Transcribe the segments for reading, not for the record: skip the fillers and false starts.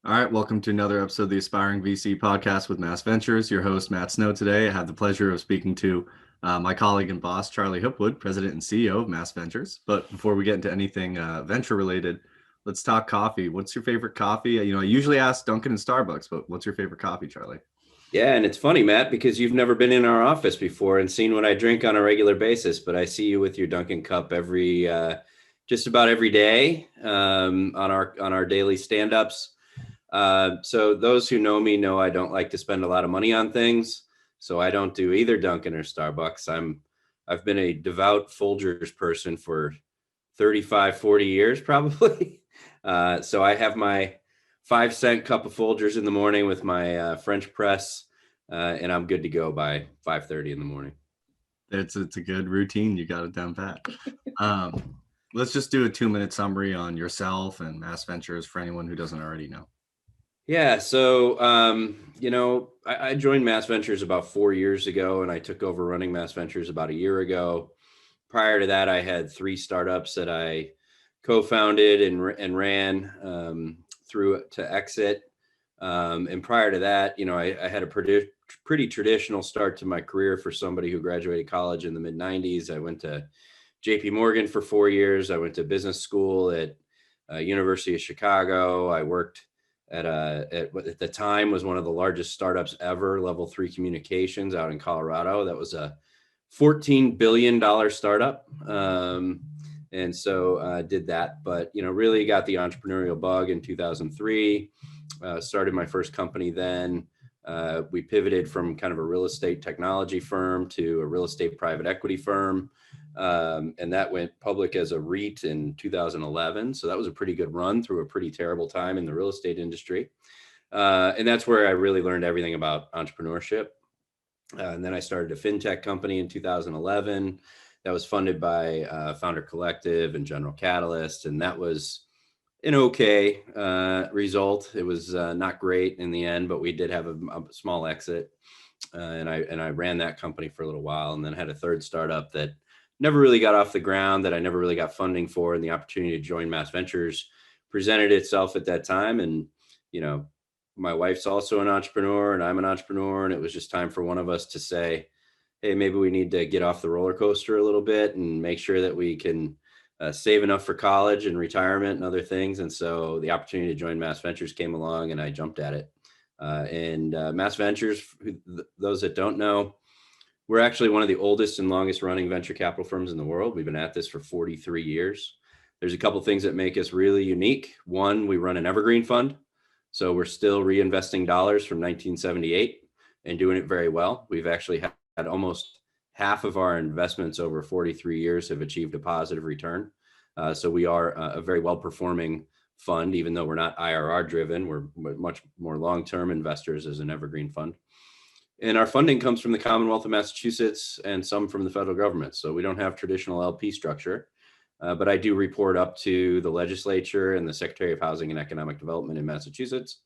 All right, welcome to another episode of the Aspiring VC podcast with MassVentures. Your host, Matt Snow. Today, I have the pleasure of speaking to my colleague and boss, Charlie Hipwood, President and CEO of MassVentures. But before we get into anything venture related, let's talk coffee. What's your favorite coffee? I usually ask Dunkin' and Starbucks, but what's your favorite coffee, Charlie? Yeah, and it's funny, Matt, because you've never been in our office before and seen what I drink on a regular basis, but I see you with your Dunkin' cup just about every day on our daily stand-ups. So those who know me know I don't like to spend a lot of money on things, so I don't do either Dunkin' or Starbucks. I've been a devout Folgers person for 35, 40 years probably. So I have my 5-cent cup of Folgers in the morning with my French press, and I'm good to go by 5:30 in the morning. It's a good routine. You got it down pat. Let's just do a 2-minute summary on yourself and MassVentures for anyone who doesn't already know. Yeah, so I joined MassVentures about 4 years ago, and I took over running MassVentures about a year ago. Prior to that, I had 3 startups that I co-founded and ran through to exit. And prior to that, I had a pretty traditional start to my career for somebody who graduated college in the mid 90s. I went to JP Morgan for 4 years. I went to business school at University of Chicago. I worked at what at the time was one of the largest startups ever, Level 3 Communications out in Colorado. That was a $14 billion startup. And so did that, but, really got the entrepreneurial bug in 2003, started my first company then. We pivoted from kind of a real estate technology firm to a real estate private equity firm. And that went public as a REIT in 2011. So that was a pretty good run through a pretty terrible time in the real estate industry. And that's where I really learned everything about entrepreneurship. And then I started a fintech company in 2011 that was funded by Founder Collective and General Catalyst. And that was an okay result. It was not great in the end, but we did have a small exit. And I ran that company for a little while, and then had a third startup that never really got off the ground, that I never really got funding for. And the opportunity to join MassVentures presented itself at that time. And, my wife's also an entrepreneur and I'm an entrepreneur. And it was just time for one of us to say, hey, maybe we need to get off the roller coaster a little bit and make sure that we can save enough for college and retirement and other things. And so the opportunity to join MassVentures came along, and I jumped at it. And MassVentures, those that don't know, we're actually one of the oldest and longest running venture capital firms in the world. We've been at this for 43 years. There's a couple of things that make us really unique. One, we run an evergreen fund. So we're still reinvesting dollars from 1978 and doing it very well. We've actually had almost half of our investments over 43 years have achieved a positive return. So we are a very well-performing fund, even though we're not IRR driven. We're much more long-term investors as an evergreen fund. And our funding comes from the Commonwealth of Massachusetts and some from the federal government. So we don't have traditional LP structure, but I do report up to the legislature and the Secretary of Housing and Economic Development in Massachusetts.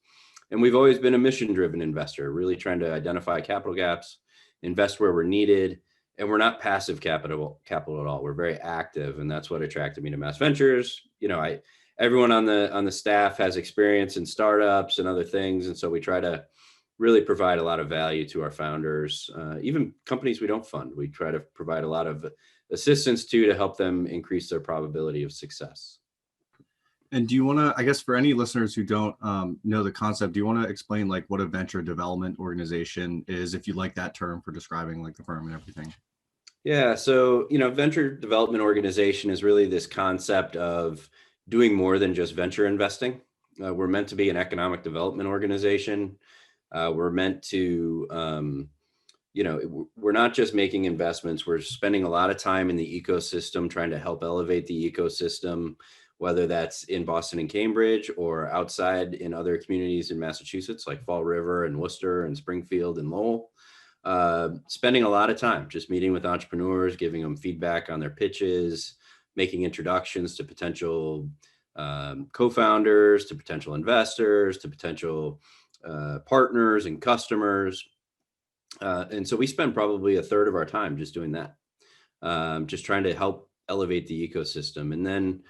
And we've always been a mission-driven investor, really trying to identify capital gaps, invest where we're needed. And we're not passive capital at all. We're very active, and that's what attracted me to MassVentures. Everyone on the staff has experience in startups and other things, and so we try to really provide a lot of value to our founders, even companies we don't fund. We try to provide a lot of assistance to help them increase their probability of success. And do you want to, I guess, for any listeners who don't know the concept, do you want to explain like what a venture development organization is, if you like that term for describing like the firm and everything? Yeah, so venture development organization is really this concept of doing more than just venture investing. We're meant to be an economic development organization. We're meant to we're not just making investments. We're spending a lot of time in the ecosystem, trying to help elevate the ecosystem, whether that's in Boston and Cambridge or outside in other communities in Massachusetts, like Fall River and Worcester and Springfield and Lowell. Spending a lot of time just meeting with entrepreneurs, giving them feedback on their pitches, making introductions to potential co-founders, to potential investors, to potential partners and customers. And so we spend probably a third of our time just doing that, just trying to help elevate the ecosystem. And then,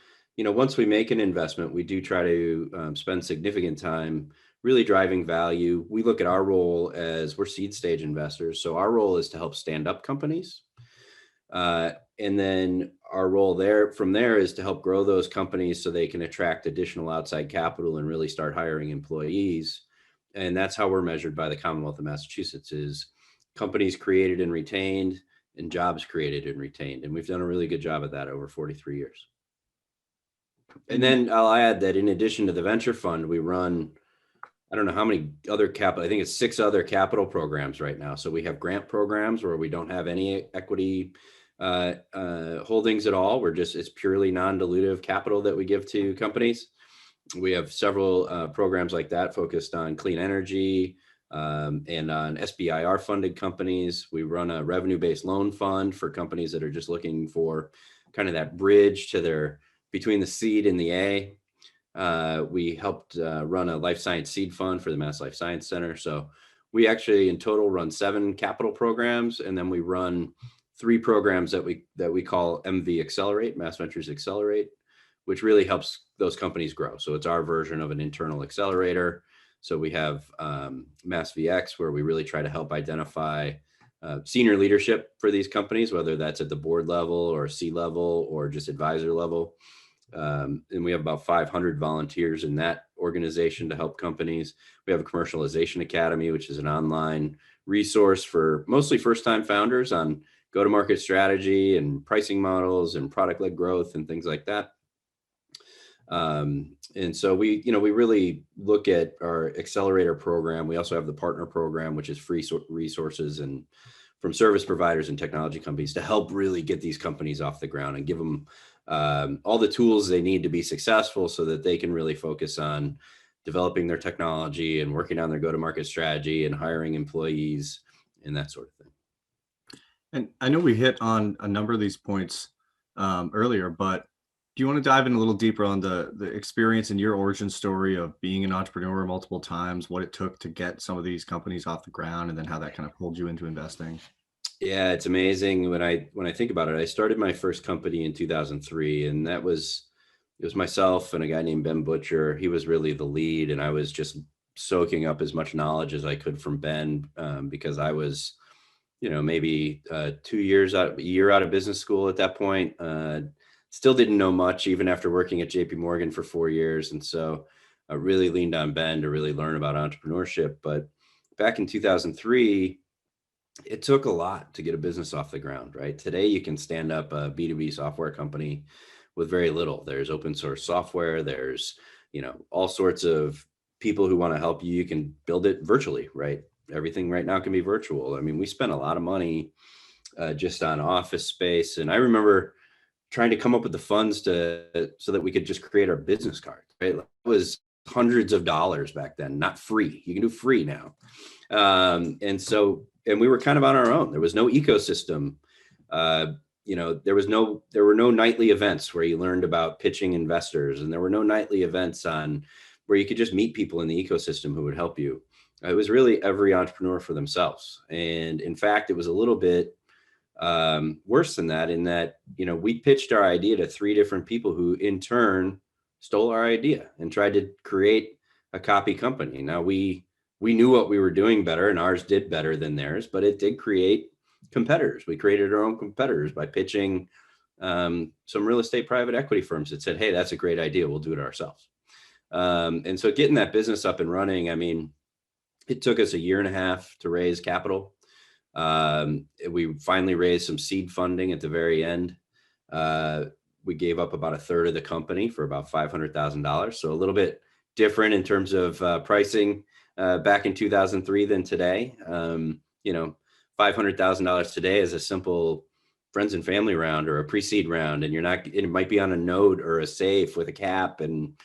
once we make an investment, we do try to spend significant time really driving value. We look at our role as we're seed stage investors. So our role is to help stand up companies. And then our role from there is to help grow those companies so they can attract additional outside capital and really start hiring employees. And that's how we're measured by the Commonwealth of Massachusetts, is companies created and retained and jobs created and retained. And we've done a really good job of that over 43 years. And then I'll add that in addition to the venture fund, we run, I don't know how many other capital, I think it's 6 other capital programs right now. So we have grant programs where we don't have any equity holdings at all. It's purely non-dilutive capital that we give to companies. We have several programs like that focused on clean energy and on SBIR funded companies. We run a revenue-based loan fund for companies that are just looking for kind of that bridge to between the seed and the A. We helped run a life science seed fund for the Mass Life Science Center. So we actually in total run 7 capital programs, and then we run 3 programs that we call MV Accelerate, MassVentures Accelerate, which really helps those companies grow. So it's our version of an internal accelerator. So we have MassVX, where we really try to help identify senior leadership for these companies, whether that's at the board level or C level or just advisor level. And we have about 500 volunteers in that organization to help companies. We have a commercialization academy, which is an online resource for mostly first-time founders on go-to-market strategy and pricing models and product-led growth and things like that. And so we really look at our accelerator program. We also have the partner program, which is free resources and from service providers and technology companies to help really get these companies off the ground and give them all the tools they need to be successful so that they can really focus on developing their technology and working on their go-to-market strategy and hiring employees and that sort of thing. And I know we hit on a number of these points earlier, but do you want to dive in a little deeper on the experience and your origin story of being an entrepreneur multiple times, what it took to get some of these companies off the ground, and then how that kind of pulled you into investing? Yeah, it's amazing when I think about it. I started my first company in 2003, and it was myself and a guy named Ben Butcher. He was really the lead, and I was just soaking up as much knowledge as I could from Ben because I was, maybe 2 years out, a year out of business school at that point. Still didn't know much even after working at JP Morgan for 4 years. And so I really leaned on Ben to really learn about entrepreneurship. But back in 2003, it took a lot to get a business off the ground, right? Today, you can stand up a B2B software company with very little. There's open source software. There's, all sorts of people who want to help you. You can build it virtually, right? Everything right now can be virtual. I mean, we spent a lot of money just on office space. And I remember trying to come up with the funds so that we could just create our business card, right? It was hundreds of dollars back then, not free. You can do free now. And we were kind of on our own. There was no ecosystem. There were no nightly events where you learned about pitching investors, and there were no nightly events where you could just meet people in the ecosystem who would help you. It was really every entrepreneur for themselves. And in fact, it was a little bit worse than that, in that, we pitched our idea to 3 different people who in turn stole our idea and tried to create a copy company. Now we knew what we were doing better, and ours did better than theirs, but it did create competitors. We created our own competitors by pitching some real estate private equity firms that said, hey, that's a great idea. We'll do it ourselves. And so getting that business up and running, I mean, it took us 1.5 years to raise capital. We finally raised some seed funding at the very end. We gave up about 1/3 of the company for about $500,000. So a little bit different in terms of pricing back in 2003 than today. $500,000 today is a simple friends and family round or a pre-seed round, and it might be on a note or a safe with a cap and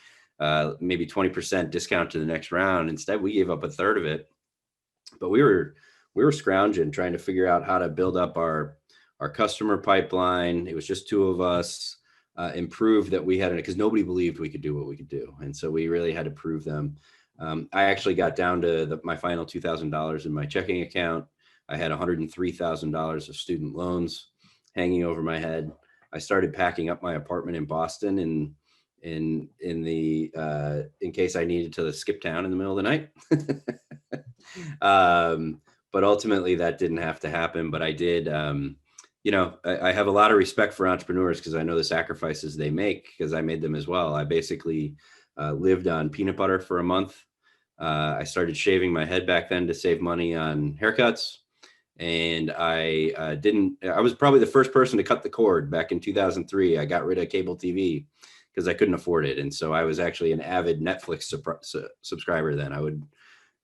maybe 20% discount to the next round. Instead, we gave up 1/3 of it, but we were scrounging, trying to figure out how to build up our customer pipeline. It was just 2 of us, improve that we had it, because nobody believed we could do what we could do. And so we really had to prove them. I actually got down to my final $2,000 in my checking account. I had $103,000 of student loans hanging over my head. I started packing up my apartment in Boston, and in case I needed to skip town in the middle of the night. But ultimately that didn't have to happen. But I did. I have a lot of respect for entrepreneurs because I know the sacrifices they make because I made them as well. I basically lived on peanut butter for a month. I started shaving my head back then to save money on haircuts. And I was probably the first person to cut the cord back in 2003. I got rid of cable TV because I couldn't afford it. And so I was actually an avid Netflix subscriber then. I would,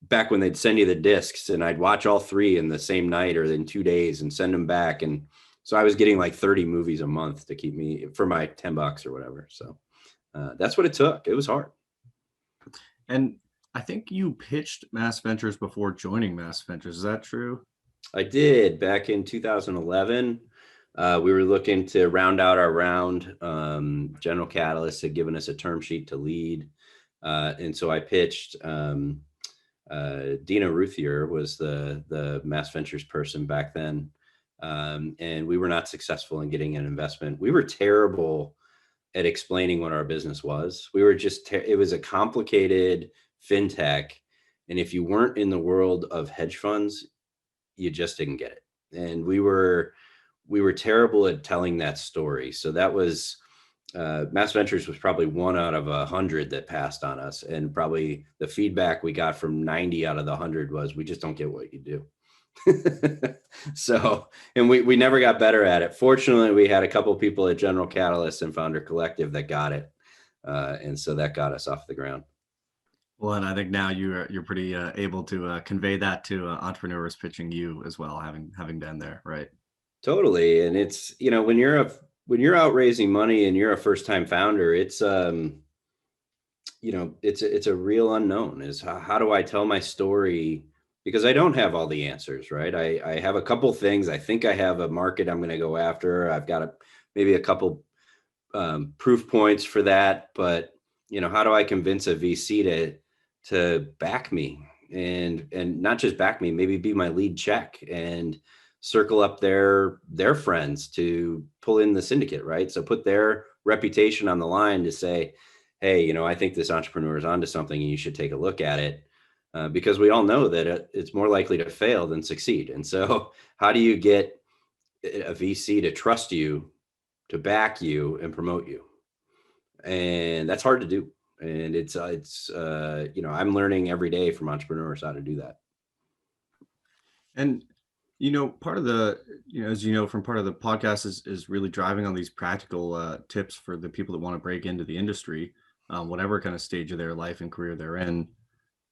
back when they'd send you the discs, and I'd watch all three in the same night or in 2 days and send them back. And so I was getting like 30 movies a month to keep me for my $10 or whatever. So that's what it took. It was hard. And I think you pitched MassVentures before joining MassVentures. Is that true? I did back in 2011. We were looking to round out our round. General Catalyst had given us a term sheet to lead. And so I pitched. Dina Ruthier was the MassVentures person back then. And we were not successful in getting an investment. We were terrible at explaining what our business was. We were just, it was a complicated fintech. And if you weren't in the world of hedge funds, you just didn't get it. And we were terrible at telling that story. So that was, MassVentures was probably 1 out of 100 that passed on us. And probably the feedback we got from 90 out of the 100 was, we just don't get what you do. So, and we never got better at it. Fortunately, we had a couple of people at General Catalyst and Founder Collective that got it. And so that got us off the ground. Well, and I think now you're pretty able to convey that to entrepreneurs pitching you as well, having been there, right? Totally. And it's, when you're out raising money and you're a first-time founder, it's it's a real unknown. Is how do I tell my story? Because I don't have all the answers, right? I have a couple things. I think I have a market I'm going to go after. I've got maybe a couple proof points for that, but how do I convince a VC to back me and not just back me, maybe be my lead check and circle up their friends to pull in the syndicate, right? So put their reputation on the line to say, hey, I think this entrepreneur is onto something and you should take a look at it. Because we all know that it's more likely to fail than succeed. And so how do you get a VC to trust you, to back you and promote you? And that's hard to do. And it's I'm learning every day from entrepreneurs how to do that. And, part of the, as from part of the podcast is really driving on these practical tips for the people that want to break into the industry, whatever kind of stage of their life and career they're in.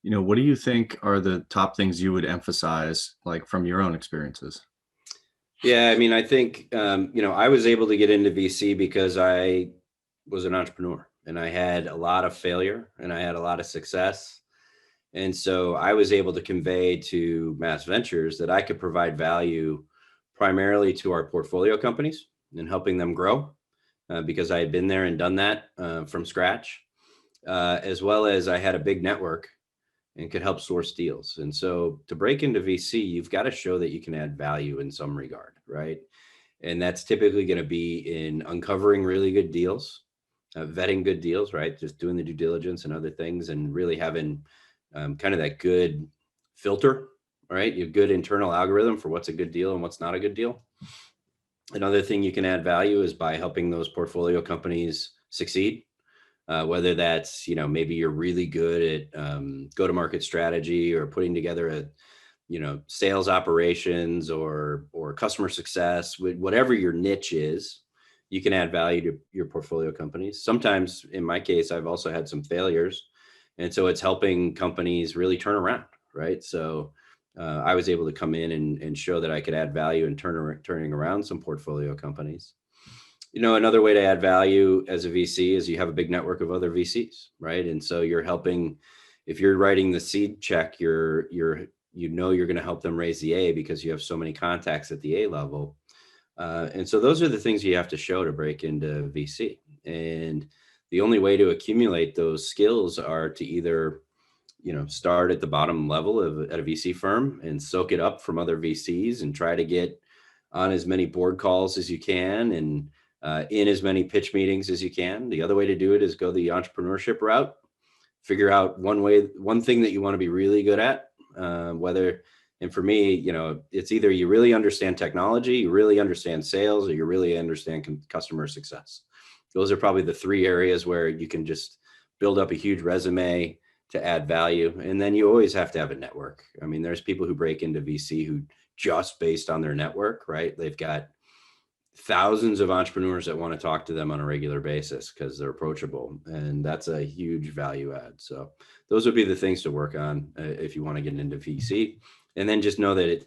What do you think are the top things you would emphasize, like from your own experiences? Yeah, I think, I was able to get into VC because I was an entrepreneur and I had a lot of failure and I had a lot of success. And so I was able to convey to MassVentures that I could provide value primarily to our portfolio companies and helping them grow because I had been there and done that from scratch, as well as I had a big network and could help source deals. And so to break into VC, you've got to show that you can add value in some regard, right? And that's typically going to be in uncovering really good deals, vetting good deals, right? Just doing the due diligence and other things and really having kind of that good filter, right? Your good internal algorithm for what's a good deal and what's not a good deal. Another thing you can add value is by helping those portfolio companies succeed. Whether that's, maybe you're really good at go-to-market strategy or putting together sales operations or customer success, whatever your niche is, you can add value to your portfolio companies. Sometimes in my case, I've also had some failures. And so it's helping companies really turn around, right? So I was able to come in and show that I could add value in turning around some portfolio companies. Another way to add value as a VC is you have a big network of other VCs, right? And so you're helping, if you're writing the seed check, you're going to help them raise the A because you have so many contacts at the A level. And so those are the things you have to show to break into VC. And the only way to accumulate those skills are to either, start at the bottom level at a VC firm and soak it up from other VCs and try to get on as many board calls as you can and in as many pitch meetings as you can. The other way to do it is go the entrepreneurship route. Figure out one thing that you want to be really good at, and for me, it's either you really understand technology, you really understand sales, or you really understand customer success. Those are probably the three areas where you can just build up a huge resume to add value. And then you always have to have a network. I mean, there's people who break into VC who just based on their network, right? They've got thousands of entrepreneurs that want to talk to them on a regular basis because they're approachable, and that's a huge value add. So those would be the things to work on if you want to get into VC. And then just know that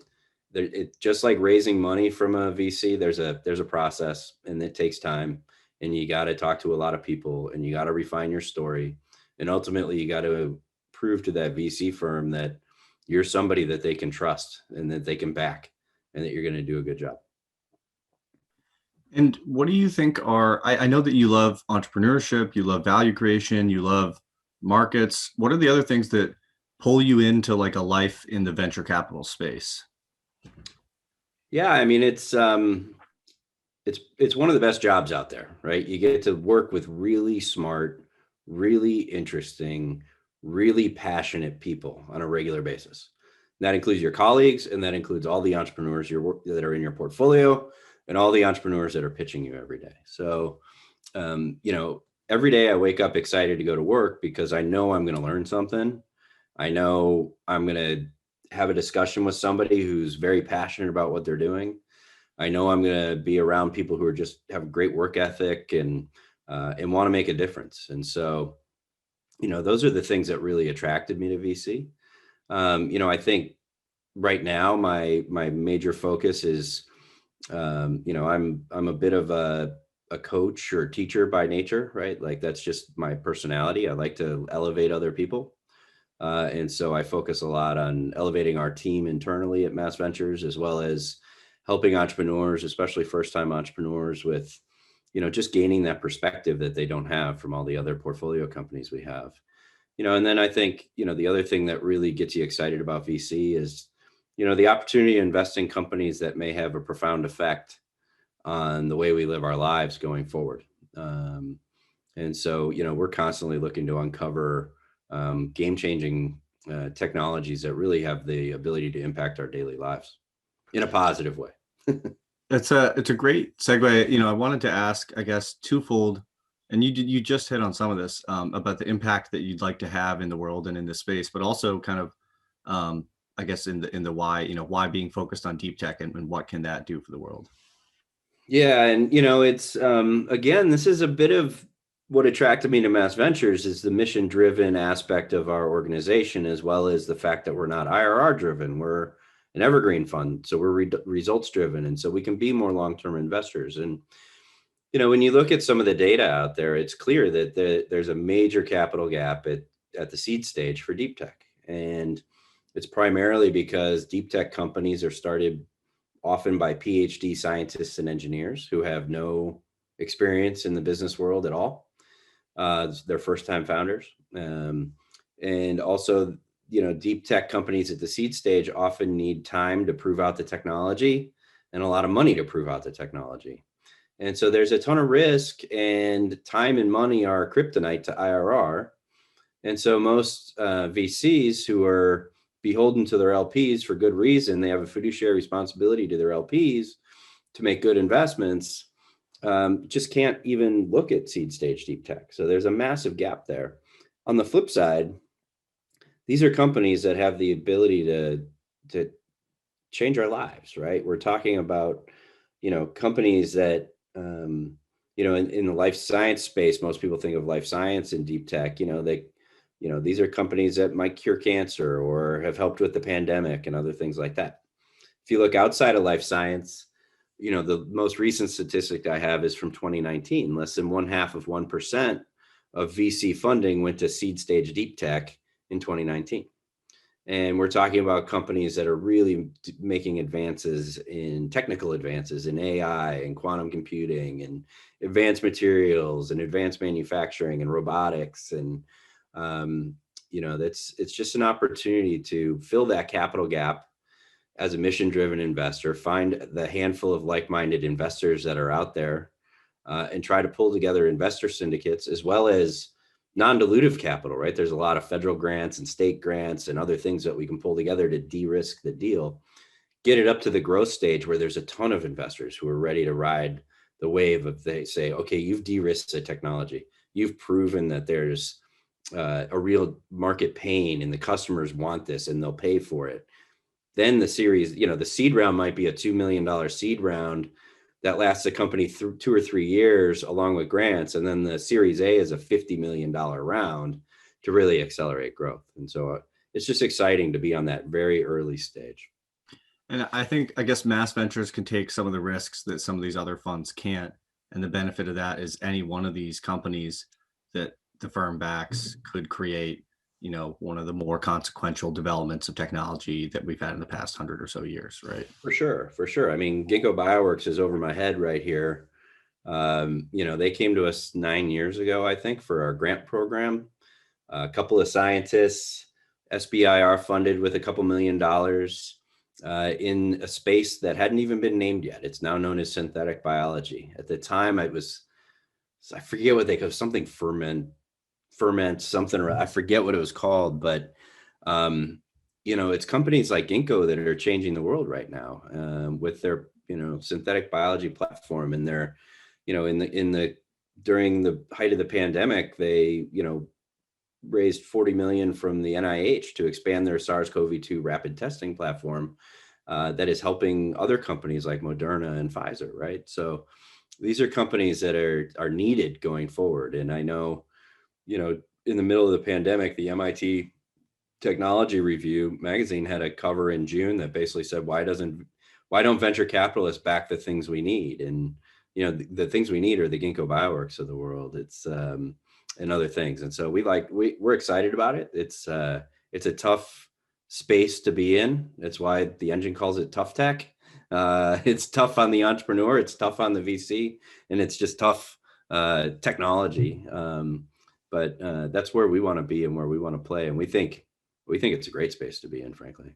it just like raising money from a VC, there's a process, and it takes time, and you got to talk to a lot of people, and you got to refine your story, and ultimately you got to prove to that VC firm that you're somebody that they can trust and that they can back, and that you're going to do a good job. And what do you think I know that you love entrepreneurship, you love value creation, you love markets. What are the other things that pull you into like a life in the venture capital space? Yeah, I mean, it's one of the best jobs out there, right? You get to work with really smart, really interesting, really passionate people on a regular basis. And that includes your colleagues, and that includes all the entrepreneurs that are in your portfolio, and all the entrepreneurs that are pitching you every day. So, every day I wake up excited to go to work because I know I'm going to learn something. I know I'm going to have a discussion with somebody who's very passionate about what they're doing. I know I'm going to be around people who are just have a great work ethic and want to make a difference. And so, those are the things that really attracted me to VC. I think right now my major focus is, I'm a bit of a coach or teacher by nature, right? Like that's just my personality. I like to elevate other people. And so I focus a lot on elevating our team internally at MassVentures, as well as helping entrepreneurs, especially first-time entrepreneurs with, just gaining that perspective that they don't have from all the other portfolio companies we have. And then I think, the other thing that really gets you excited about VC is, the opportunity to invest in companies that may have a profound effect on the way we live our lives going forward. And so, we're constantly looking to uncover game-changing technologies that really have the ability to impact our daily lives in a positive way. It's a great segue. I wanted to ask, I guess, twofold, and you just hit on some of this about the impact that you'd like to have in the world and in this space, but also kind of, I guess, in the why, why being focused on deep tech and what can that do for the world? Yeah, and it's again, this is a bit of what attracted me to MassVentures is the mission-driven aspect of our organization, as well as the fact that we're not IRR-driven. We're an evergreen fund, so we're results-driven, and so we can be more long-term investors. And when you look at some of the data out there, it's clear that there's a major capital gap at the seed stage for deep tech, and it's primarily because deep tech companies are started often by PhD scientists and engineers who have no experience in the business world at all. They're first-time founders. And also, deep tech companies at the seed stage often need time to prove out the technology and a lot of money to prove out the technology. And so there's a ton of risk, and time and money are kryptonite to IRR. And so most VCs who are beholden to their LPs for good reason, they have a fiduciary responsibility to their LPs to make good investments, just can't even look at seed stage deep tech. So there's a massive gap there. On the flip side, these are companies that have the ability to change our lives, right? We're talking about, companies that, in the life science space, most people think of life science and deep tech, these are companies that might cure cancer or have helped with the pandemic and other things like that. If you look outside of life science, the most recent statistic I have is from 2019. Less than 0.5% of VC funding went to seed stage deep tech in 2019. And we're talking about companies that are really making advances in technical advances in AI and quantum computing and advanced materials and advanced manufacturing and robotics. And, it's just an opportunity to fill that capital gap as a mission-driven investor, find the handful of like-minded investors that are out there and try to pull together investor syndicates as well as non-dilutive capital, right? There's a lot of federal grants and state grants and other things that we can pull together to de-risk the deal, get it up to the growth stage where there's a ton of investors who are ready to ride the wave of, they say, okay, you've de-risked the technology. You've proven that there's a real market pain and the customers want this and they'll pay for it. Then the series, the seed round might be a $2 million seed round that lasts the company through 2 or 3 years along with grants. And then the series A is a $50 million round to really accelerate growth. And so it's just exciting to be on that very early stage. And I guess MassVentures can take some of the risks that some of these other funds can't. And the benefit of that is any one of these companies that the firm backs could create, one of the more consequential developments of technology that we've had in the past 100 or so years, right? For sure. I mean, Gingko Bioworks is over my head right here. They came to us 9 years ago, I think, for our grant program. A couple of scientists, SBIR funded with a couple $1 million in a space that hadn't even been named yet. It's now known as synthetic biology. At the time, I forget what they call something ferment something, I forget what it was called, but it's companies like Gingko that are changing the world right now with their synthetic biology platform. And they're during the height of the pandemic, they raised 40 million from the NIH to expand their SARS-CoV-2 rapid testing platform that is helping other companies like Moderna and Pfizer, right? So these are companies that are needed going forward. And I know, in the middle of the pandemic, the MIT Technology Review magazine had a cover in June that basically said, why don't venture capitalists back the things we need? And, the things we need are the Gingko Bioworks of the world. It's, and other things. And so we're excited about it. It's a tough space to be in. That's why the engine calls it tough tech. It's tough on the entrepreneur, it's tough on the VC, and it's just tough technology. But that's where we want to be and where we want to play. And we think it's a great space to be in, frankly.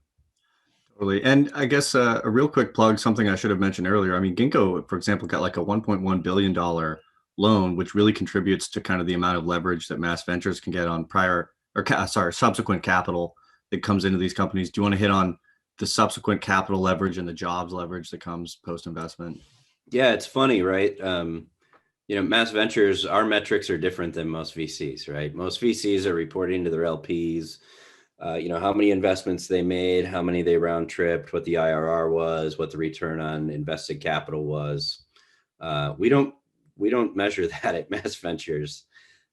Totally. And I guess a real quick plug, something I should have mentioned earlier. I mean, Gingko, for example, got like a $1.1 billion loan, which really contributes to kind of the amount of leverage that MassVentures can get on subsequent capital that comes into these companies. Do you want to hit on the subsequent capital leverage and the jobs leverage that comes post-investment? Yeah, it's funny, right? MassVentures, our metrics are different than most VCs, right? Most VCs are reporting to their LPs, how many investments they made, how many they round tripped, what the IRR was, what the return on invested capital was. We don't measure that at MassVentures.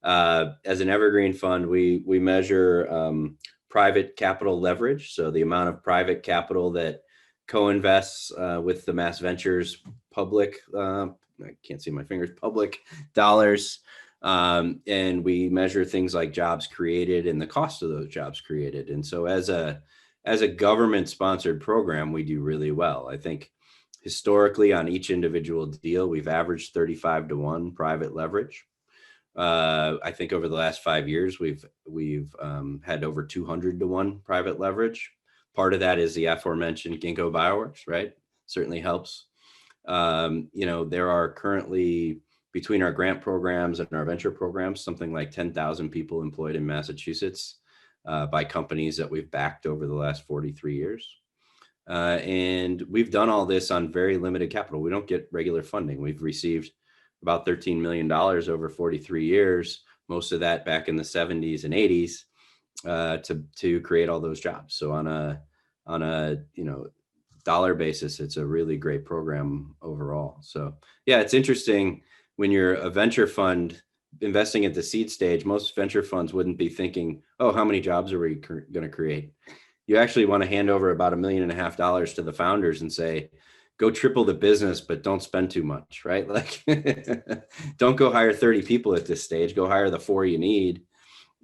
As an evergreen fund, we measure private capital leverage. So the amount of private capital that co-invests with the MassVentures public, I can't see my fingers, public dollars. And we measure things like jobs created and the cost of those jobs created. And so as a government sponsored program, we do really well. I think historically on each individual deal, we've averaged 35-1 private leverage. I think over the last 5 years, we've had over 200-1 private leverage. Part of that is the aforementioned Gingko Bioworks, right? Certainly helps. There are currently, between our grant programs and our venture programs, something like 10,000 people employed in Massachusetts by companies that we've backed over the last 43 years. And we've done all this on very limited capital. We don't get regular funding. We've received about $13 million over 43 years, most of that back in the 70s and 80s to create all those jobs. So on a dollar basis, it's a really great program overall. So yeah, it's interesting when you're a venture fund investing at the seed stage. Most venture funds wouldn't be thinking, oh, how many jobs are we going to create? You actually want to hand over about $1.5 million to the founders and say, go triple the business, but don't spend too much, right? Like, don't go hire 30 people at this stage, go hire the 4 you need.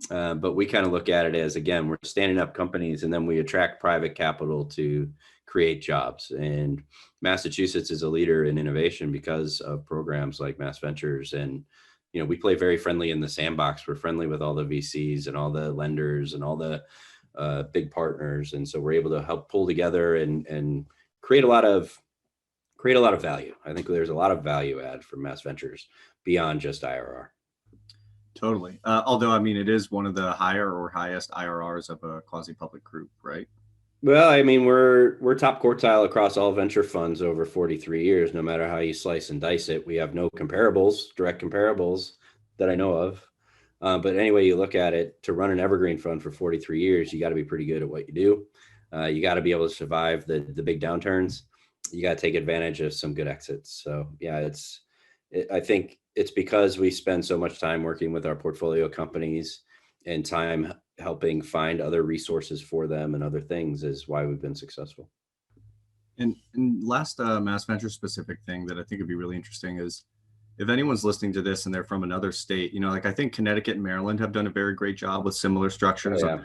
But we kind of look at it as, again, we're standing up companies and then we attract private capital to create jobs. And Massachusetts is a leader in innovation because of programs like MassVentures. And, we play very friendly in the sandbox. We're friendly with all the VCs and all the lenders and all the big partners. And so we're able to help pull together and create a lot of create a lot of value. I think there's a lot of value add from MassVentures beyond just IRR. Totally. Although, I mean, it is one of the higher or highest IRRs of a quasi-public group, right? Well, I mean, we're top quartile across all venture funds over 43 years, no matter how you slice and dice it. We have no comparables, direct comparables that I know of. But anyway, you look at it, to run an evergreen fund for 43 years, you got to be pretty good at what you do. You got to be able to survive the big downturns. You got to take advantage of some good exits. So yeah, I think it's because we spend so much time working with our portfolio companies and time helping find other resources for them and other things is why we've been successful. And last MassVentures specific thing that I think would be really interesting is if anyone's listening to this and they're from another state, like I think Connecticut and Maryland have done a very great job with similar structures on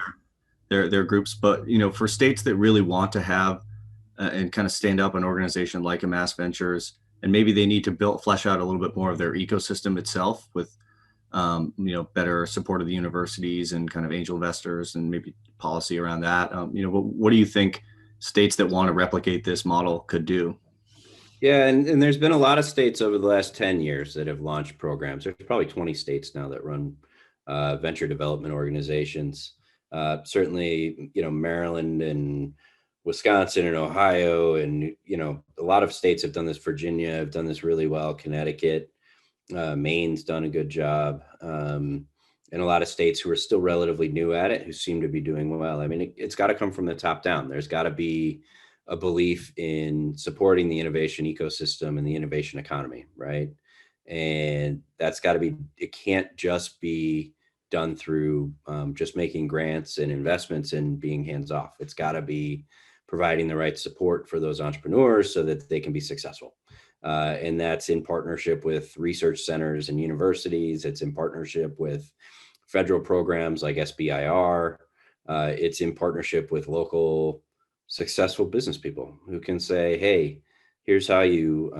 their groups. But, for states that really want to have and kind of stand up an organization like a MassVentures, and maybe they need to flesh out a little bit more of their ecosystem itself with better support of the universities and kind of angel investors and maybe policy around that. What do you think states that want to replicate this model could do? Yeah, and there's been a lot of states over the last 10 years that have launched programs. There's probably 20 states now that run venture development organizations. Certainly, Maryland and Wisconsin and Ohio, and a lot of states have done this. Virginia have done this really well. Connecticut, Maine's done a good job, and a lot of states who are still relatively new at it who seem to be doing well. I mean, it's got to come from the top down. There's got to be a belief in supporting the innovation ecosystem and the innovation economy, right? And that's got to be, it can't just be done through just making grants and investments and being hands off. It's got to be providing the right support for those entrepreneurs so that they can be successful. And that's in partnership with research centers and universities. It's in partnership with federal programs like SBIR. It's in partnership with local successful business people who can say, hey, here's how you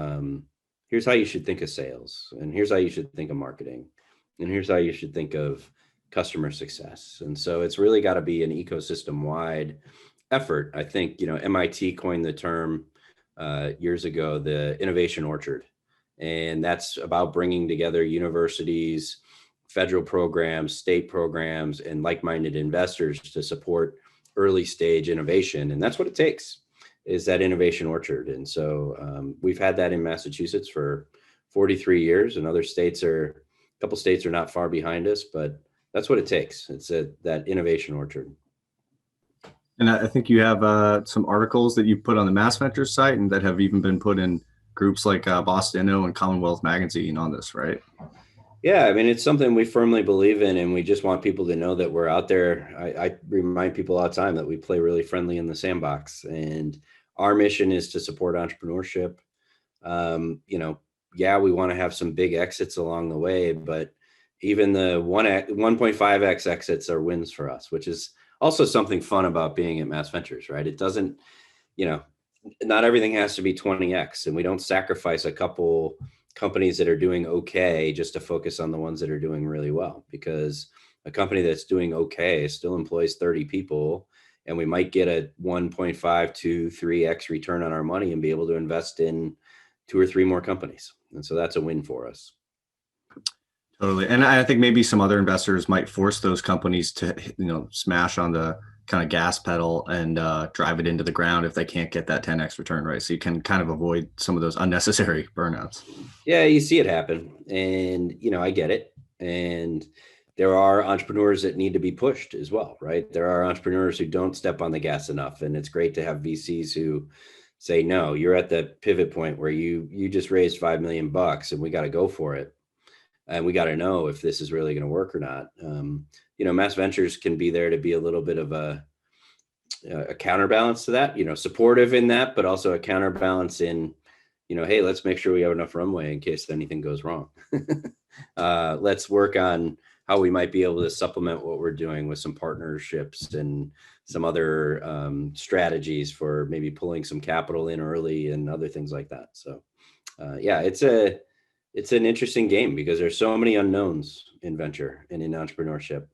should think of sales, and here's how you should think of marketing, and here's how you should think of customer success. And so it's really got to be an ecosystem wide effort. I think, MIT coined the term years ago, the innovation orchard. And that's about bringing together universities, federal programs, state programs, and like-minded investors to support early stage innovation. And that's what it takes, is that innovation orchard. And so we've had that in Massachusetts for 43 years, and a couple states are not far behind us, but that's what it takes. It's that innovation orchard. And I think you have some articles that you put on the MassVentures site and that have even been put in groups like Boston Inno and Commonwealth Magazine on this, right? Yeah, I mean, it's something we firmly believe in, and we just want people to know that we're out there. I remind people all the time that we play really friendly in the sandbox, and our mission is to support entrepreneurship. Yeah, we want to have some big exits along the way, but even the 1.5x exits are wins for us, which is also something fun about being at MassVentures, right? It doesn't, not everything has to be 20x, and we don't sacrifice a couple companies that are doing okay just to focus on the ones that are doing really well, because a company that's doing okay still employs 30 people, and we might get a 1.5 to 3x return on our money and be able to invest in 2 or 3 more companies. And so that's a win for us. Totally. And I think maybe some other investors might force those companies to, smash on the kind of gas pedal and drive it into the ground if they can't get that 10x return, right? So you can kind of avoid some of those unnecessary burnouts. Yeah, you see it happen. And, I get it. And there are entrepreneurs that need to be pushed as well, right? There are entrepreneurs who don't step on the gas enough. And it's great to have VCs who say, no, you're at the pivot point where you just raised $5 million and we got to go for it. And we got to know if this is really going to work or not. MassVentures can be there to be a little bit of a counterbalance to that, supportive in that, but also a counterbalance in, hey, let's make sure we have enough runway in case anything goes wrong. Let's work on how we might be able to supplement what we're doing with some partnerships and some other strategies for maybe pulling some capital in early and other things like that. So yeah, it's an interesting game because there's so many unknowns in venture and in entrepreneurship.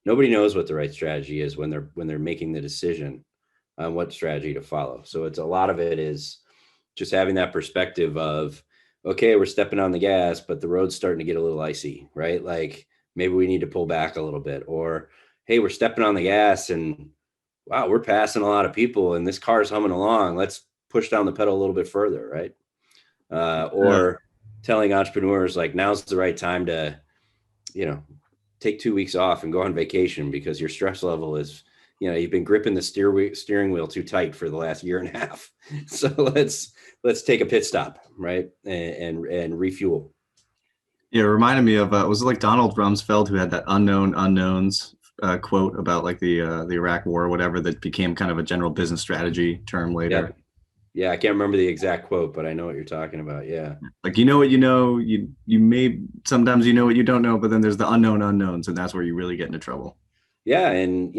Nobody knows what the right strategy is when they're making the decision on what strategy to follow. So it's a lot of it is just having that perspective of, okay, we're stepping on the gas, but the road's starting to get a little icy, right? Like maybe we need to pull back a little bit, or hey, we're stepping on the gas and wow, we're passing a lot of people and this car's humming along. Let's push down the pedal a little bit further, right? Or telling entrepreneurs like now's the right time to, take 2 weeks off and go on vacation because your stress level is, you've been gripping the steering wheel too tight for the last year and a half. So let's take a pit stop, right, and refuel. Yeah, it reminded me of was it like Donald Rumsfeld who had that unknown unknowns quote about like the Iraq War or whatever that became kind of a general business strategy term later. Yep. Yeah, I can't remember the exact quote, but I know what you're talking about. Yeah. Like you know what you know, you may sometimes you know what you don't know, but then there's the unknown unknowns, and that's where you really get into trouble. Yeah, and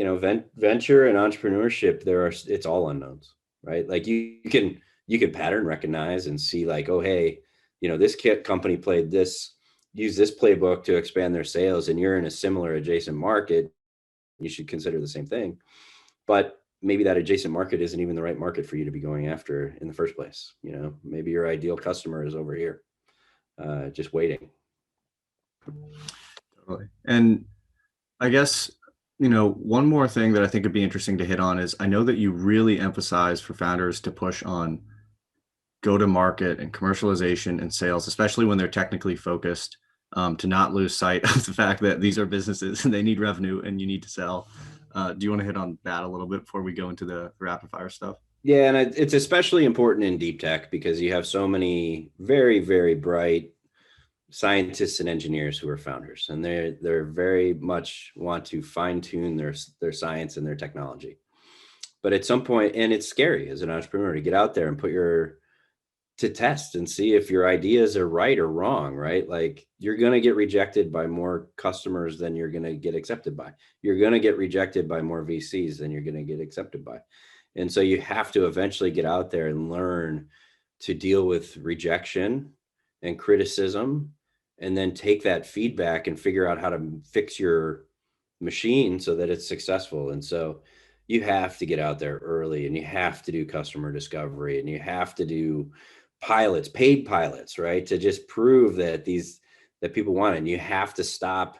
venture and entrepreneurship, it's all unknowns, right? Like you can pattern recognize and see like, oh hey, this company used this playbook to expand their sales, and you're in a similar adjacent market. You should consider the same thing, but maybe that adjacent market isn't even the right market for you to be going after in the first place. Maybe your ideal customer is over here, just waiting. Totally. And I guess, one more thing that I think would be interesting to hit on is I know that you really emphasize for founders to push on go to market and commercialization and sales, especially when they're technically focused, to not lose sight of the fact that these are businesses and they need revenue and you need to sell. Do you want to hit on that a little bit before we go into the rapid fire stuff? Yeah, and it's especially important in deep tech because you have so many very, very bright scientists and engineers who are founders, and they're very much want to fine tune their science and their technology. But at some point, and it's scary as an entrepreneur to get out there and to test and see if your ideas are right or wrong, right? Like you're going to get rejected by more customers than you're going to get accepted by. You're going to get rejected by more VCs than you're going to get accepted by. And so you have to eventually get out there and learn to deal with rejection and criticism, and then take that feedback and figure out how to fix your machine so that it's successful. And so you have to get out there early, and you have to do customer discovery, and you have to do paid pilots, right? To just prove that people want it. And you have to stop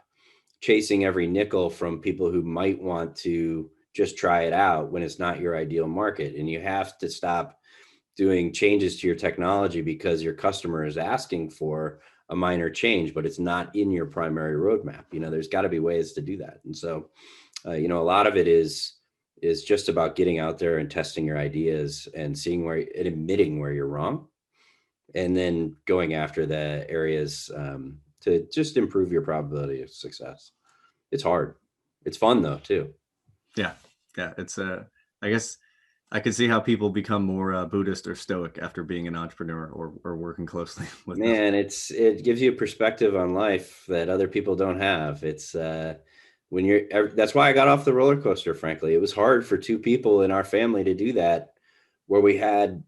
chasing every nickel from people who might want to just try it out when it's not your ideal market. And you have to stop doing changes to your technology because your customer is asking for a minor change, but it's not in your primary roadmap. There's got to be ways to do that. And so, a lot of it is just about getting out there and testing your ideas and seeing and admitting where you're wrong, and then going after the areas to just improve your probability of success. It's hard. It's fun though, too. Yeah. It's I guess I can see how people become more Buddhist or Stoic after being an entrepreneur or working closely with them. Man, it gives you a perspective on life that other people don't have. It's that's why I got off the roller coaster, frankly. It was hard for two people in our family to do that, where we had,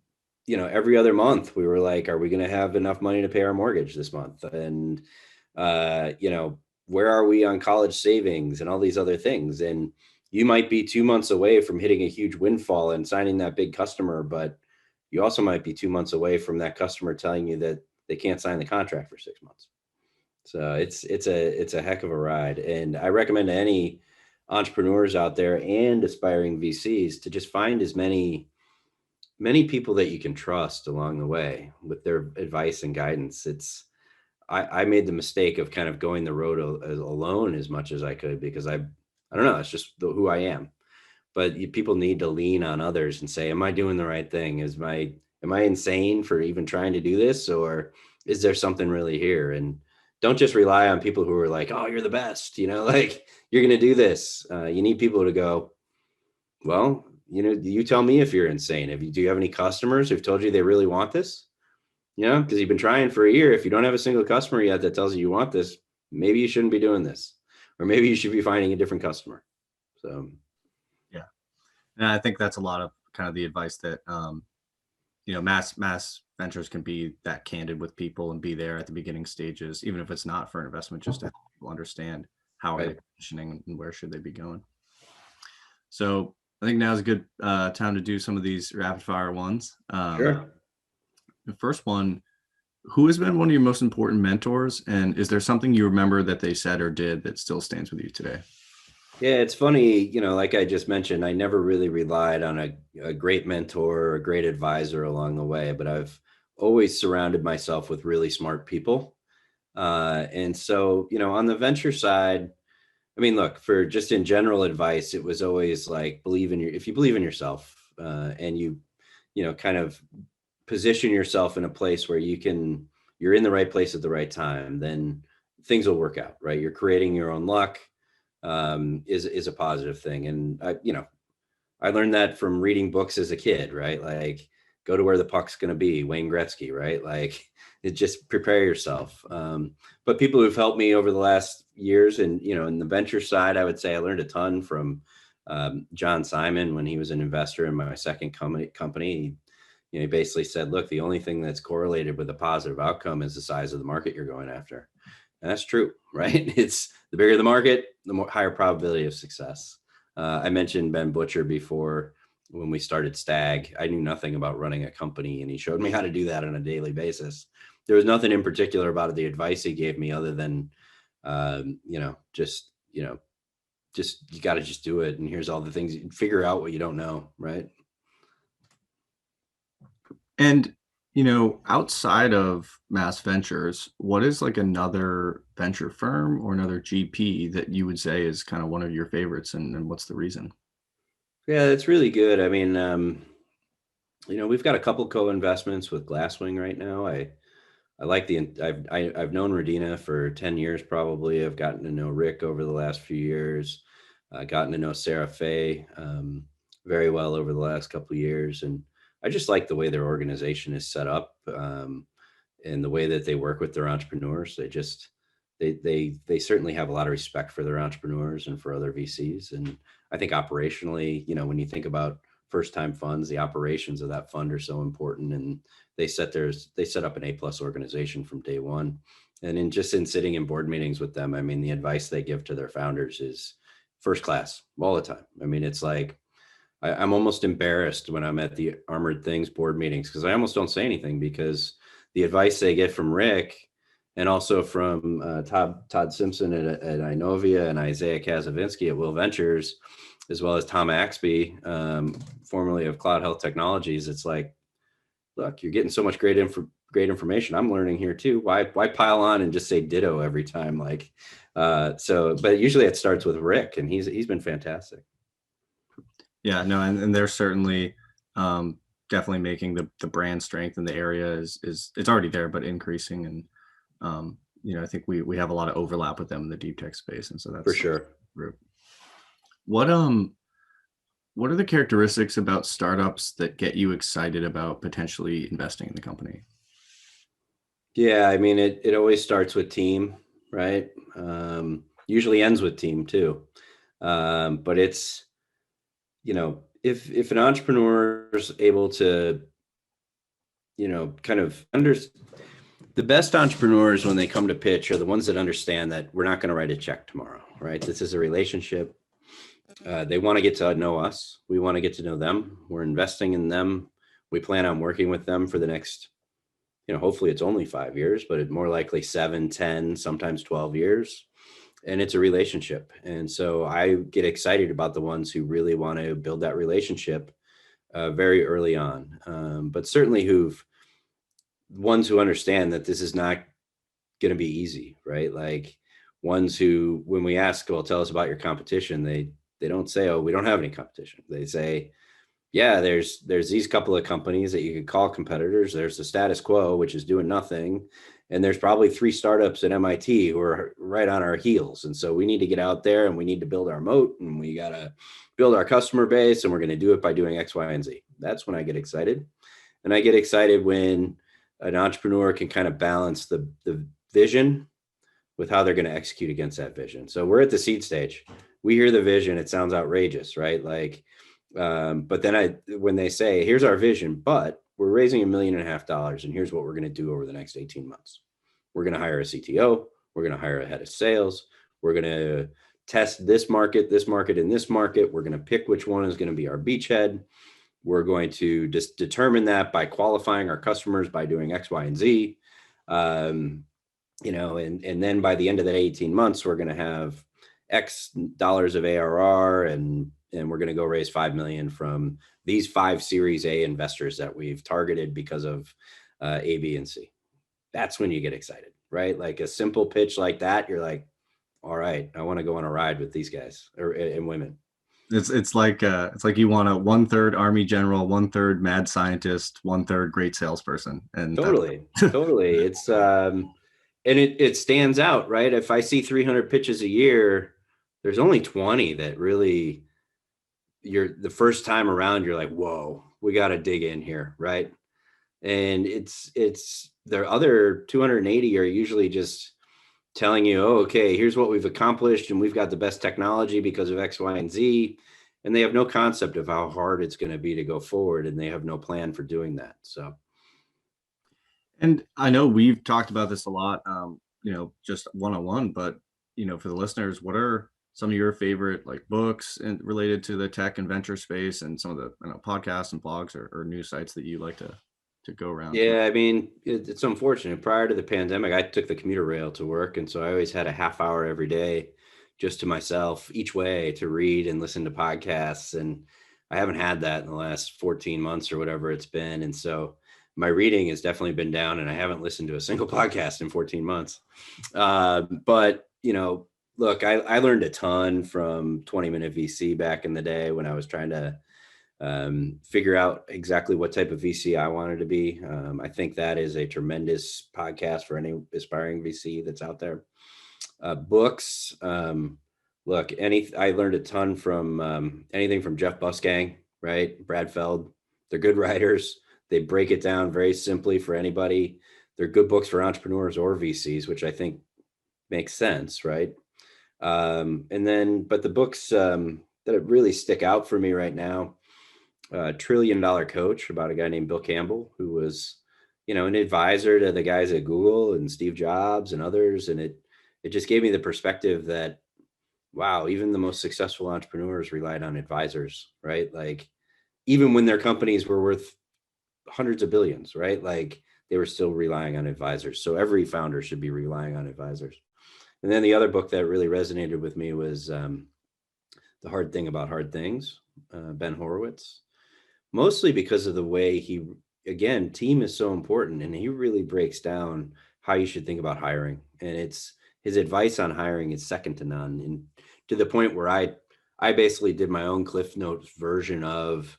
every other month we were like, are we going to have enough money to pay our mortgage this month? And, where are we on college savings and all these other things? And you might be 2 months away from hitting a huge windfall and signing that big customer, but you also might be 2 months away from that customer telling you that they can't sign the contract for 6 months. So it's a heck of a ride. And I recommend to any entrepreneurs out there and aspiring VCs to just find as many people that you can trust along the way with their advice and guidance. I made the mistake of kind of going the road alone as much as I could because I don't know, it's just who I am. But people need to lean on others and say, am I doing the right thing? Am I insane for even trying to do this? Or is there something really here? And don't just rely on people who are like, oh, you're the best, like you're going to do this. You need people to go, well, you tell me if you're insane. Do you have any customers who've told you they really want this? Because you've been trying for a year. If you don't have a single customer yet that tells you want this, maybe you shouldn't be doing this, or maybe you should be finding a different customer. So, yeah. And I think that's a lot of kind of the advice that, MassVentures can be that candid with people and be there at the beginning stages, even if it's not for an investment, just to help people understand how are they positioning and where should they be going. So I think now is a good time to do some of these rapid fire ones. Sure. The first one, who has been one of your most important mentors? And is there something you remember that they said or did that still stands with you today? Yeah, it's funny, like I just mentioned, I never really relied on a great mentor or a great advisor along the way, but I've always surrounded myself with really smart people. And so, on the venture side, I mean, look, for just in general advice, it was always like if you believe in yourself, and kind of position yourself in a place where you're in the right place at the right time, then things will work out, right? You're creating your own luck, is a positive thing. And I learned that from reading books as a kid, right? Like, go to where the puck's going to be, Wayne Gretzky, right? Like, it just prepare yourself. But people who've helped me over the last years, and in the venture side, I would say I learned a ton from John Simon when he was an investor in my second company. He basically said, look, the only thing that's correlated with a positive outcome is the size of the market you're going after. And that's true, right? It's the bigger the market, the more higher probability of success. I mentioned Ben Butcher before. When we started Stag, I knew nothing about running a company, and he showed me how to do that on a daily basis. There was nothing in particular about the advice he gave me other than, just you got to just do it. And here's all the things you figure out what you don't know, right? And, outside of MassVentures, what is like another venture firm or another GP that you would say is kind of one of your favorites, and what's the reason? Yeah, that's really good. I mean, we've got a couple co-investments with Glasswing right now. I like I've known Radina for 10 years probably. I've gotten to know Rick over the last few years. Gotten to know Sarah Fay very well over the last couple of years, and I just like the way their organization is set up, and the way that they work with their entrepreneurs. They certainly have a lot of respect for their entrepreneurs and for other VCs. And I think operationally, when you think about first time funds, the operations of that fund are so important, and they set up an A+ organization from day one. And in sitting in board meetings with them, I mean, the advice they give to their founders is first class all the time. I mean, it's like, I'm almost embarrassed when I'm at the Armored Things board meetings, because I almost don't say anything, because the advice they get from Rick, and also from Todd Simpson at Inovia, and Isaiah Kazavinsky at Will Ventures, as well as Tom Axby, formerly of Cloud Health Technologies. It's like, look, you're getting so much great information. I'm learning here too. Why pile on and just say ditto every time? Like, but usually it starts with Rick, and he's been fantastic. Yeah, no, and they're certainly definitely making the brand strength in the area is it's already there, but increasing. And I think we have a lot of overlap with them in the deep tech space, and so that's for sure. What what are the characteristics about startups that get you excited about potentially investing in the company? Yeah, I mean, it always starts with team, right? Usually ends with team too. But it's, if an entrepreneur is able to, kind of the best entrepreneurs when they come to pitch are the ones that understand that we're not going to write a check tomorrow, right? This is a relationship. They want to get to know us. We want to get to know them. We're investing in them. We plan on working with them for the next, hopefully it's only 5 years, but it's more likely 7, 10, sometimes 12 years. And it's a relationship. And so I get excited about the ones who really want to build that relationship very early on. But certainly ones who understand that this is not going to be easy, right? Like, ones who, when we ask, well, tell us about your competition, they don't say, oh, we don't have any competition. They say, yeah, there's these couple of companies that you could call competitors. There's the status quo, which is doing nothing. And there's probably 3 startups at MIT who are right on our heels. And so we need to get out there, and we need to build our moat, and we got to build our customer base, and we're going to do it by doing X, Y, and Z. That's when I get excited. And I get excited when an entrepreneur can kind of balance the vision with how they're going to execute against that vision. So we're at the seed stage. We hear the vision. It sounds outrageous, right? Like, but then when they say, here's our vision, but we're raising $1.5 million, and here's what we're going to do over the next 18 months. We're going to hire a CTO. We're going to hire a head of sales. We're going to test this market, and this market. We're going to pick which one is going to be our beachhead. We're going to just determine that by qualifying our customers by doing X, Y, and Z. And then by the end of that 18 months, we're going to have X dollars of ARR, and we're going to go raise 5 million from these 5 Series A investors that we've targeted because of A, B, and C. That's when you get excited, right? Like a simple pitch like that, you're like, all right, I want to go on a ride with these guys and women. It's like you want a 1/3 Army general, 1/3 mad scientist, 1/3 great salesperson, and totally. It's and it stands out, right? If I see 300 pitches a year, there's only 20 that really, you're the first time around, you're like, whoa, we got to dig in here, right? And it's the other 280 are usually just telling you, oh, okay, here's what we've accomplished, and we've got the best technology because of X, Y, and Z. And they have no concept of how hard it's going to be to go forward, and they have no plan for doing that. So, and I know we've talked about this a lot, just one-on-one, but for the listeners, what are some of your favorite like books and related to the tech and venture space, and some of the podcasts and blogs or news sites that you like to go around? Yeah, I mean, it's unfortunate. Prior to the pandemic, I took the commuter rail to work, and so I always had a half hour every day just to myself each way to read and listen to podcasts. And I haven't had that in the last 14 months or whatever it's been. And so my reading has definitely been down, and I haven't listened to a single podcast in 14 months. But, look, I learned a ton from 20-Minute VC back in the day when I was trying to figure out exactly what type of VC I wanted to be. I think that is a tremendous podcast for any aspiring VC that's out there. Books, look, I learned a ton from anything from Jeff Busgang, right? Brad Feld. They're good writers. They break it down very simply for anybody. They're good books for entrepreneurs or VCs, which I think makes sense, right? But the books that really stick out for me right now, $1 Trillion Coach, about a guy named Bill Campbell, who was, an advisor to the guys at Google and Steve Jobs and others. And it just gave me the perspective that, wow, even the most successful entrepreneurs relied on advisors, right? Like, even when their companies were worth hundreds of billions, right? Like, they were still relying on advisors. So every founder should be relying on advisors. And then the other book that really resonated with me was The Hard Thing About Hard Things, Ben Horowitz, mostly because of the way team is so important. And he really breaks down how you should think about hiring. And his advice on hiring is second to none. And to the point where I basically did my own Cliff Notes version of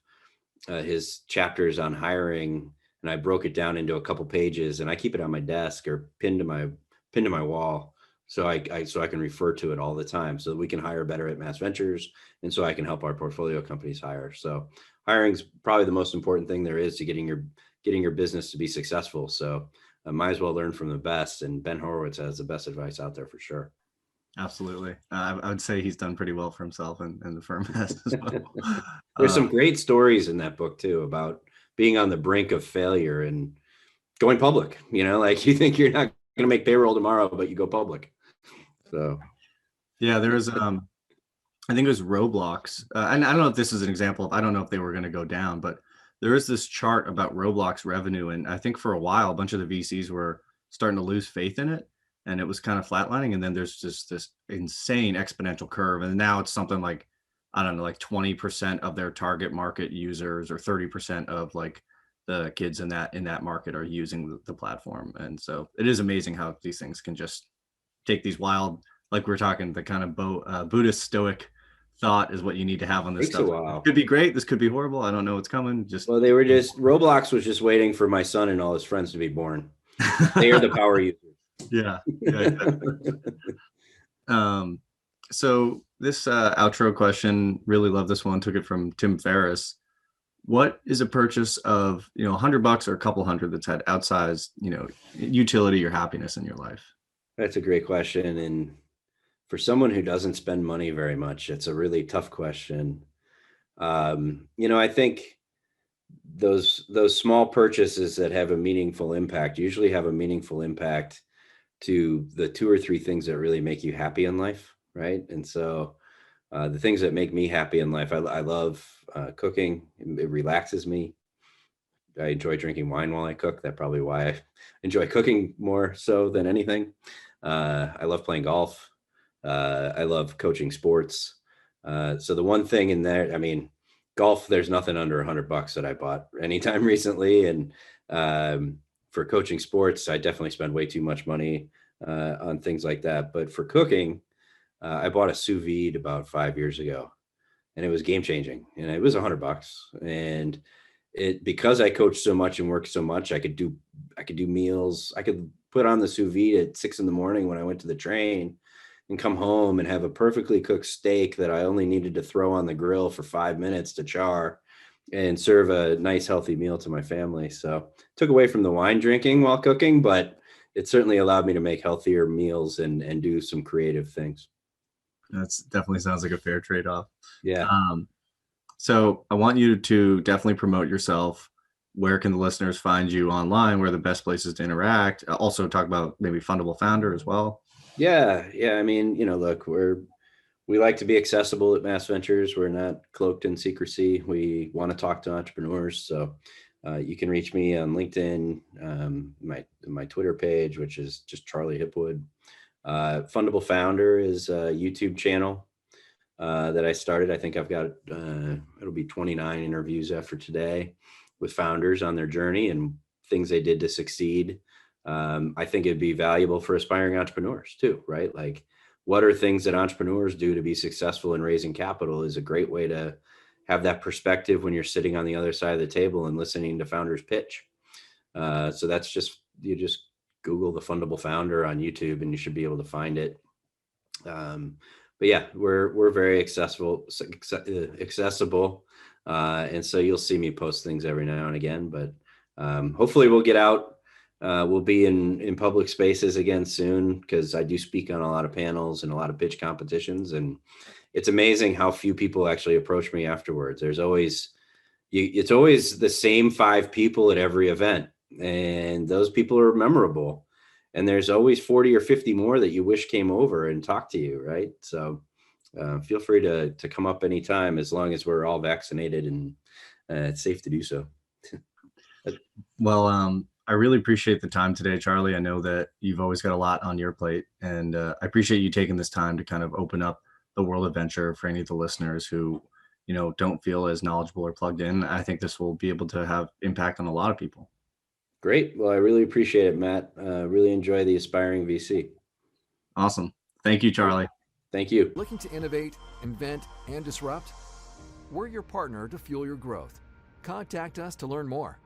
his chapters on hiring, and I broke it down into a couple pages, and I keep it on my desk or pinned to my wall, so I can refer to it all the time, so that we can hire better at MassVentures, and so I can help our portfolio companies hire. So hiring's probably the most important thing there is to getting your business to be successful. So I might as well learn from the best, and Ben Horowitz has the best advice out there for sure. Absolutely. I would say he's done pretty well for himself, and the firm has as well. There's some great stories in that book too, about being on the brink of failure and going public. Like, you think you're not going to make payroll tomorrow, but you go public. So yeah, there was I think it was Roblox, and I don't know if this is an example. I don't know if they were going to go down, but there is this chart about Roblox revenue, and I think for a while a bunch of the VCs were starting to lose faith in it, and it was kind of flatlining. And then there's just this insane exponential curve, and now it's something like, I don't know, like 20% of their target market users, or 30% of like the kids in that market are using the platform. And so it is amazing how these things can just take these wild, like we're talking, the kind of Buddhist stoic thought is what you need to have on this stuff. It could be great. This could be horrible. I don't know what's coming. Roblox was just waiting for my son and all his friends to be born. They are the power users. Yeah. So this outro question, really love this one. Took it from Tim Ferriss. What is a purchase of $100 or a couple hundred that's had outsized utility or happiness in your life? That's a great question, and for someone who doesn't spend money very much, it's a really tough question. I think those small purchases that have a meaningful impact usually have a meaningful impact to the 2 or 3 things that really make you happy in life, right? And so The things that make me happy in life. I love cooking. It relaxes me. I enjoy drinking wine while I cook. That's probably why I enjoy cooking more so than anything. I love playing golf. I love coaching sports. So the one thing in there, I mean, golf, there's nothing under $100 that I bought anytime recently. And for coaching sports, I definitely spend way too much money on things like that. But for cooking, I bought a sous vide about 5 years ago, and it was game changing. And it was $100. And because I coached so much and worked so much, I could do meals. I could put on the sous vide at 6 a.m. when I went to the train and come home and have a perfectly cooked steak that I only needed to throw on the grill for 5 minutes to char and serve a nice healthy meal to my family. So took away from the wine drinking while cooking, but it certainly allowed me to make healthier meals and do some creative things. That's definitely sounds like a fair trade-off. Yeah. So I want you to definitely promote yourself. Where can the listeners find you online? Where are the best places to interact? Also talk about maybe Fundable Founder as well. Yeah. I mean, look, we like to be accessible at MassVentures. We're not cloaked in secrecy. We want to talk to entrepreneurs. So you can reach me on LinkedIn, my Twitter page, which is just Charlie Hipwood. Fundable Founder is a YouTube channel that I started. I think I've got, it'll be 29 interviews after today with founders on their journey and things they did to succeed. I think it'd be valuable for aspiring entrepreneurs too, right? Like, what are things that entrepreneurs do to be successful in raising capital is a great way to have that perspective when you're sitting on the other side of the table and listening to founders pitch. So that's you just Google the Fundable Founder on YouTube and you should be able to find it. But yeah, we're very accessible. And so you'll see me post things every now and again, but hopefully we'll get out. We'll be in public spaces again soon, because I do speak on a lot of panels and a lot of pitch competitions, and it's amazing how few people actually approach me afterwards. It's always the same 5 people at every event, and those people are memorable. And there's always 40 or 50 more that you wish came over and talked to you, right? So feel free to come up anytime, as long as we're all vaccinated and it's safe to do so. Well, I really appreciate the time today, Charlie. I know that you've always got a lot on your plate, and I appreciate you taking this time to kind of open up the world of venture for any of the listeners who, don't feel as knowledgeable or plugged in. I think this will be able to have impact on a lot of people. Great. Well, I really appreciate it, Matt. Really enjoy the Aspiring VC. Awesome. Thank you, Charlie. Thank you. Looking to innovate, invent, and disrupt? We're your partner to fuel your growth. Contact us to learn more.